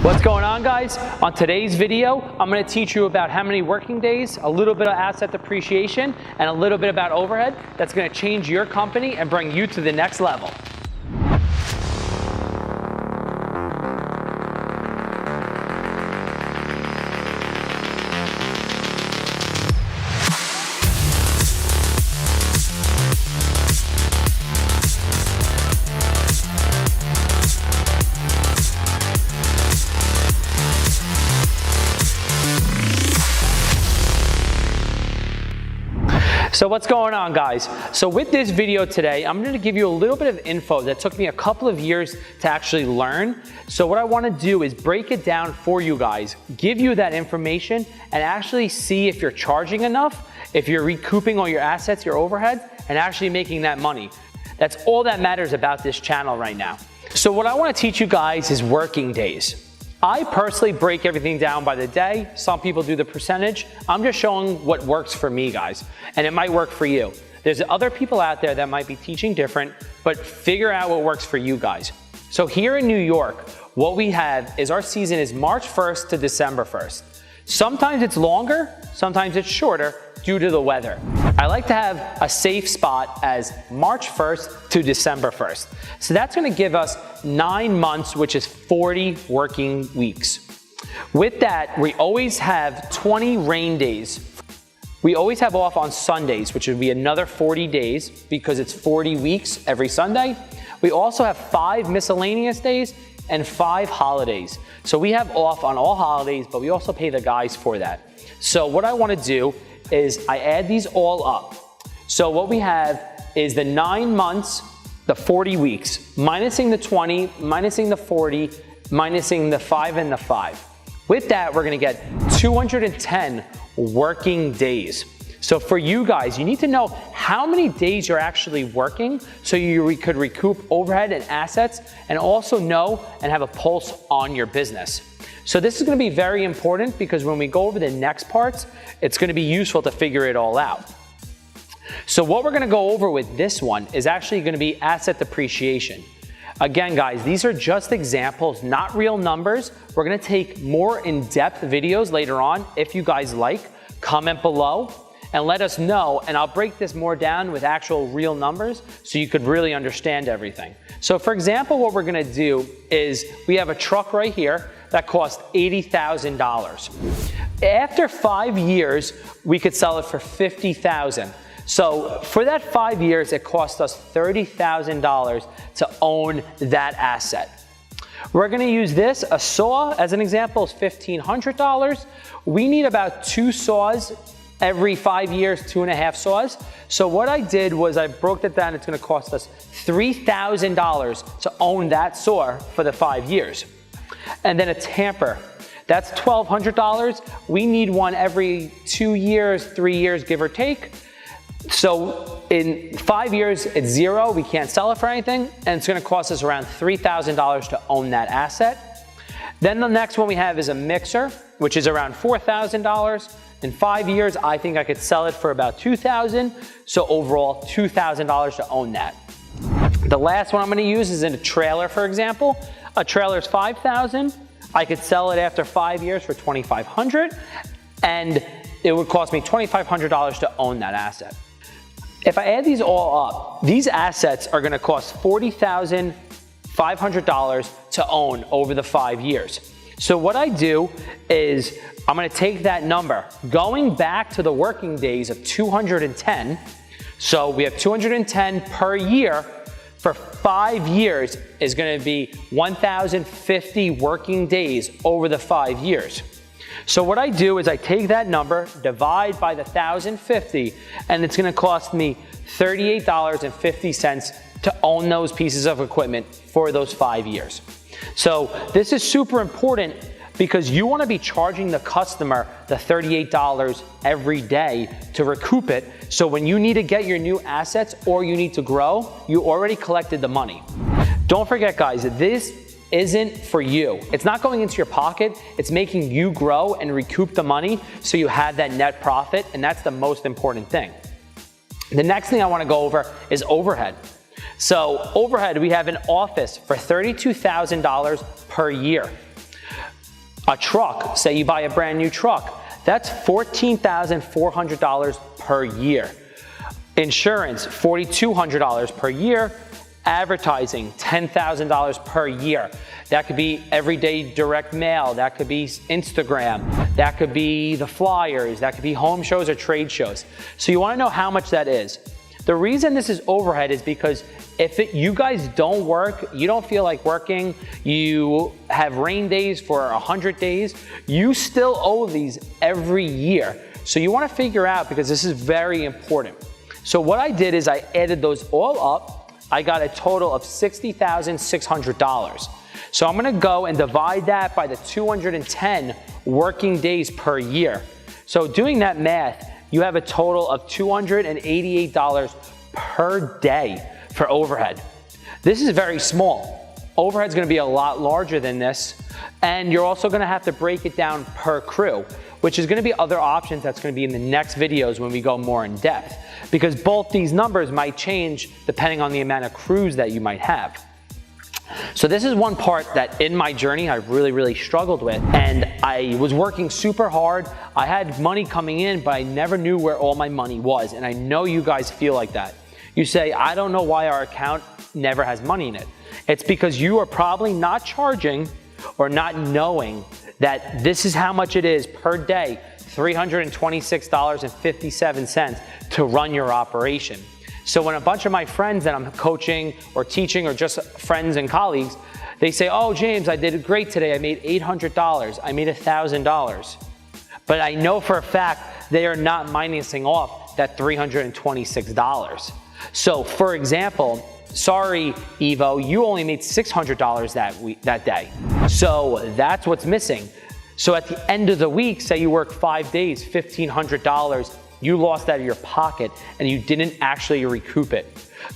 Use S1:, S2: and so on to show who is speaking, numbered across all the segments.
S1: What's going on, guys? On today's video, I'm going to teach you about how many working days, a little bit of asset depreciation, and a little bit about overhead that's going to change your company and bring you to the next level. So what's going on, guys? So with this video today, I'm going to give you a little bit of info that took me a couple of years to actually learn. So what I want to do is break it down for you guys, give you that information, and actually see if you're charging enough, if you're recouping all your assets, your overhead, and actually making that money. That's all that matters about this channel right now. So what I want to teach you guys is working days. I personally break everything down by the day. Some people do the percentage. I'm just showing what works for me, guys, and it might work for you. There's other people out there that might be teaching different, but figure out what works for you guys. So here in New York, what we have is our season is March 1st to December 1st. Sometimes it's longer, sometimes it's shorter due to the weather. I like to have a safe spot as March 1st to December 1st. So that's going to give us 9 months, which is 40 working weeks. With that, we always have 20 rain days. We always have off on Sundays, which would be another 40 days because it's 40 weeks every Sunday. We also have 5 miscellaneous days and 5 holidays. So we have off on all holidays, but we also pay the guys for that. So what I want to do is I add these all up. So what we have is the 9 months, the 40 weeks, minusing the 20, minusing the 40, minusing the 5 and the 5. With that, we're going to get 210 working days. So for you guys, you need to know how many days you're actually working so you could recoup overhead and assets, and also know and have a pulse on your business. So this is going to be very important because when we go over the next parts, it's going to be useful to figure it all out. So what we're going to go over with this one is actually going to be asset depreciation. Again, guys, these are just examples, not real numbers. We're going to take more in-depth videos later on. If you guys like, comment below and let us know, and I'll break this more down with actual real numbers so you could really understand everything. So for example, what we're going to do is we have a truck right here that cost $80,000. After 5 years, we could sell it for $50,000. So for that 5 years, it cost us $30,000 to own that asset. We're going to use this. A saw, as an example, is $1,500. We need about 2 saws every 5 years, 2.5 saws. So what I did was I broke that down. It's going to cost us $3,000 to own that saw for the 5 years. And then a tamper, that's $1,200. We need one every 2 years, 3 years, give or take. So in 5 years, it's 0. We can't sell it for anything, and it's going to cost us around $3,000 to own that asset. Then the next one we have is a mixer, which is around $4,000. In 5 years, I think I could sell it for about $2,000. So overall, $2,000 to own that. The last one I'm going to use is in a trailer, for example. A trailer is $5,000. I could sell it after 5 years for $2,500, and it would cost me $2,500 to own that asset. If I add these all up, these assets are going to cost $40,500 to own over the 5 years. So what I do is I'm going to take that number, going back to the working days of 210. So we have 210 per year. For 5 years is going to be 1,050 working days over the 5 years. So what I do is I take that number, divide by the 1,050, and it's going to cost me $38.50 to own those pieces of equipment for those 5 years. So this is super important because you want to be charging the customer the $38 every day to recoup it. So when you need to get your new assets or you need to grow, you already collected the money. Don't forget, guys, this isn't for you. It's not going into your pocket. It's making you grow and recoup the money so you have that net profit, and that's the most important thing. The next thing I want to go over is overhead. So overhead, we have an office for $32,000 per year. A truck, say you buy a brand new truck, that's $14,400 per year. Insurance, $4,200 per year. Advertising, $10,000 per year. That could be everyday direct mail, that could be Instagram, that could be the flyers, that could be home shows or trade shows. So you wanna know how much that is. The reason this is overhead is because if you guys don't work, you don't feel like working, you have rain days for 100 days, you still owe these every year. So you wanna figure out, because this is very important. So what I did is I added those all up. I got a total of $60,600. So I'm gonna go and divide that by the 210 working days per year. So doing that math, you have a total of $288 per day for overhead. This is very small. Overhead's gonna be a lot larger than this, and you're also gonna have to break it down per crew, which is gonna be other options that's gonna be in the next videos when we go more in depth, because both these numbers might change depending on the amount of crews that you might have. So this is one part that in my journey I really struggled with, and I was working super hard. I had money coming in, but I never knew where all my money was, and I know you guys feel like that. You say, I don't know why our account never has money in it. It's because you are probably not charging or not knowing that this is how much it is per day, $326.57 to run your operation. So when a bunch of my friends that I'm coaching or teaching or just friends and colleagues, they say, oh, James, I did great today. I made $800. I made $1,000. But I know for a fact they are not minusing off that $326. So for example, sorry, Evo, you only made $600 that day. So that's what's missing. So at the end of the week, say you work 5 days, $1,500, you lost out of your pocket and you didn't actually recoup it.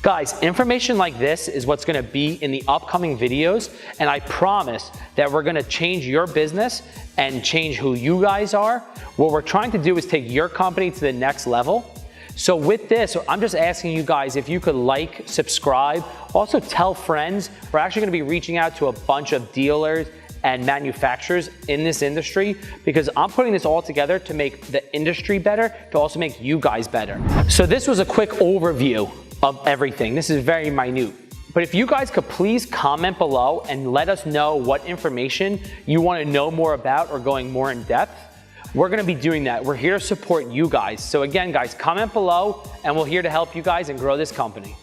S1: Guys, information like this is what's gonna be in the upcoming videos, and I promise that we're gonna change your business and change who you guys are. What we're trying to do is take your company to the next level. So with this, I'm just asking you guys if you could like, subscribe, also tell friends. We're actually gonna be reaching out to a bunch of dealers and manufacturers in this industry, because I'm putting this all together to make the industry better, to also make you guys better. So this was a quick overview of everything. This is very minute. But if you guys could please comment below and let us know what information you want to know more about or going more in depth, we're going to be doing that. We're here to support you guys. So again, guys, comment below and we're here to help you guys and grow this company.